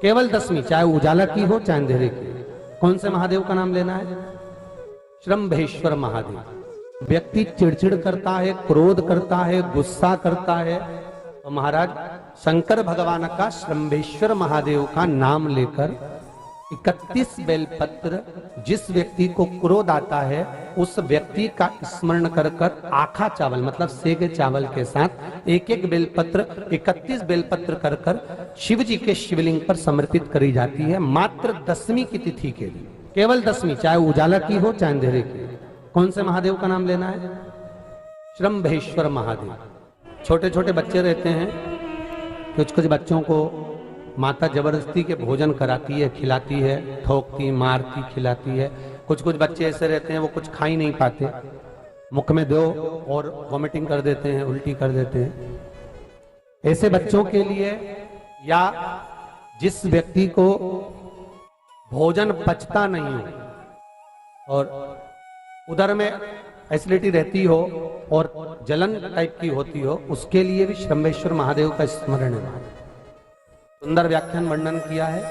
केवल दशमी, चाहे उजाला की हो चाहे अंधेरे की। कौन से महादेव का नाम लेना है? श्रम्भेश्वर महादेव। व्यक्ति चिड़चिड़ करता है, क्रोध करता है, गुस्सा करता है, तो महाराज शंकर भगवान का श्रम्भेश्वर महादेव का नाम लेकर 31 बेलपत्र, जिस व्यक्ति को क्रोध आता है उस व्यक्ति का स्मरण कर कर आखा चावल मतलब सेगे चावल के साथ एक एक बेलपत्र 31 बेलपत्र कर कर शिव जी के शिवलिंग पर समर्पित करी जाती है, मात्र दशमी की तिथि के लिए। केवल दशमी, चाहे उजाला की हो चाहे अंधेरे की। कौन से महादेव का नाम लेना है? श्रम्भेश्वर महादेव। छोटे छोटे बच्चे रहते हैं, कुछ कुछ बच्चों को माता जबरदस्ती के भोजन कराती है, खिलाती है, ठोकती, मारती, खिलाती है। कुछ कुछ बच्चे ऐसे रहते हैं वो कुछ खा ही नहीं पाते, मुख में दो और वॉमिटिंग कर देते हैं, उल्टी कर देते हैं। ऐसे बच्चों के लिए या जिस व्यक्ति को भोजन पचता नहीं हो और उदर में एसिडिटी रहती हो और जलन टाइप की होती हो, उसके लिए भी श्रम्भेश्वर महादेव का स्मरण है। सुंदर व्याख्यान वर्णन किया है।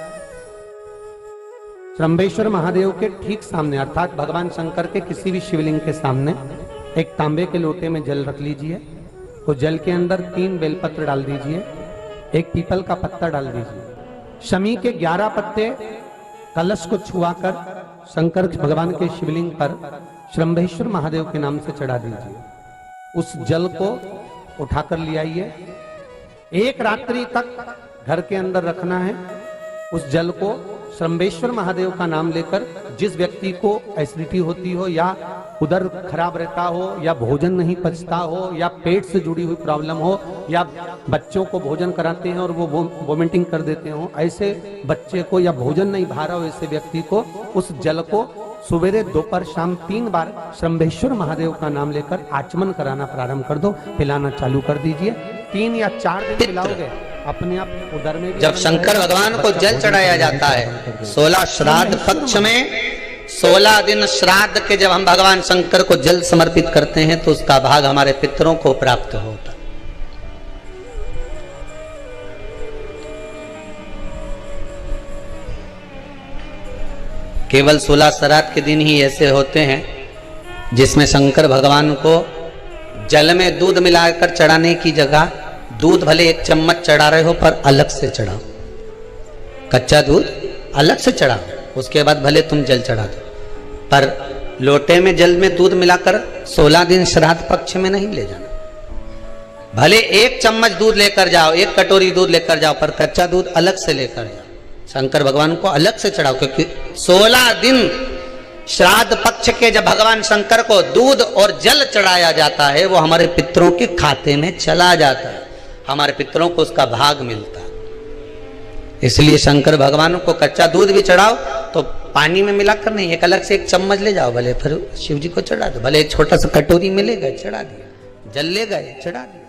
श्रम्भेश्वर महादेव के ठीक सामने अर्थात भगवान शंकर के किसी भी शिवलिंग के सामने एक तांबे के लोटे में जल रख लीजिए। तो जल के अंदर 3 बेलपत्र डाल दीजिए, एक पीपल का पत्ता डाल दीजिए, शमी के 11 पत्ते कलश को छुआकर शंकर भगवान के शिवलिंग पर श्रम्भेश्वर महादेव के नाम से चढ़ा दीजिए। उस जल को उठाकर ले आइए, एक रात्रि तक घर के अंदर रखना है। उस जल को श्रम्भेश्वर महादेव का नाम लेकर जिस व्यक्ति को एसिडिटी होती हो या उदर खराब रहता हो या भोजन नहीं पचता हो या पेट से जुड़ी हुई प्रॉब्लम हो या बच्चों को भोजन कराते हैं और वो वोमिटिंग कर देते हो, ऐसे बच्चे को या भोजन नहीं भा रहा हो ऐसे व्यक्ति को उस जल को सुबेरे दोपहर शाम 3 बार श्रम्भेश्वर महादेव का नाम लेकर आचमन कराना प्रारंभ कर दो, पिलाना चालू कर दीजिए। 3 या 4 दिन पिलाओगे अपने आप उदर में। जब शंकर भगवान को जल चढ़ाया जाता है 16 श्राद्ध पक्ष में, 16 दिन श्राद्ध के जब हम भगवान शंकर को जल समर्पित करते हैं तो उसका भाग हमारे पितरों को प्राप्त होता। केवल 16 श्राद्ध के दिन ही ऐसे होते हैं जिसमें शंकर भगवान को जल में दूध मिलाकर चढ़ाने की जगह दूध भले 1 चम्मच चढ़ा रहे हो पर अलग से चढ़ाओ, कच्चा दूध अलग से चढ़ाओ, उसके बाद भले तुम जल चढ़ा दो, पर लोटे में जल में दूध मिलाकर 16 दिन श्राद्ध पक्ष में नहीं ले जाना। भले 1 चम्मच दूध लेकर जाओ, 1 कटोरी दूध लेकर जाओ, पर कच्चा दूध अलग से लेकर जाओ, शंकर भगवान को अलग से चढ़ाओ। क्योंकि 16 दिन श्राद्ध पक्ष के जब भगवान शंकर को दूध और जल चढ़ाया जाता है वो हमारे पितरों के खाते में चला जाता है, हमारे पितरों को उसका भाग मिलता है। इसलिए शंकर भगवान को कच्चा दूध भी चढ़ाओ तो पानी में मिलाकर नहीं, एक अलग से 1 चम्मच ले जाओ, भले फिर शिव जी को चढ़ा दो, भले एक छोटा सा कटोरी में ले गए चढ़ा दिया, जल ले गए चढ़ा दिया।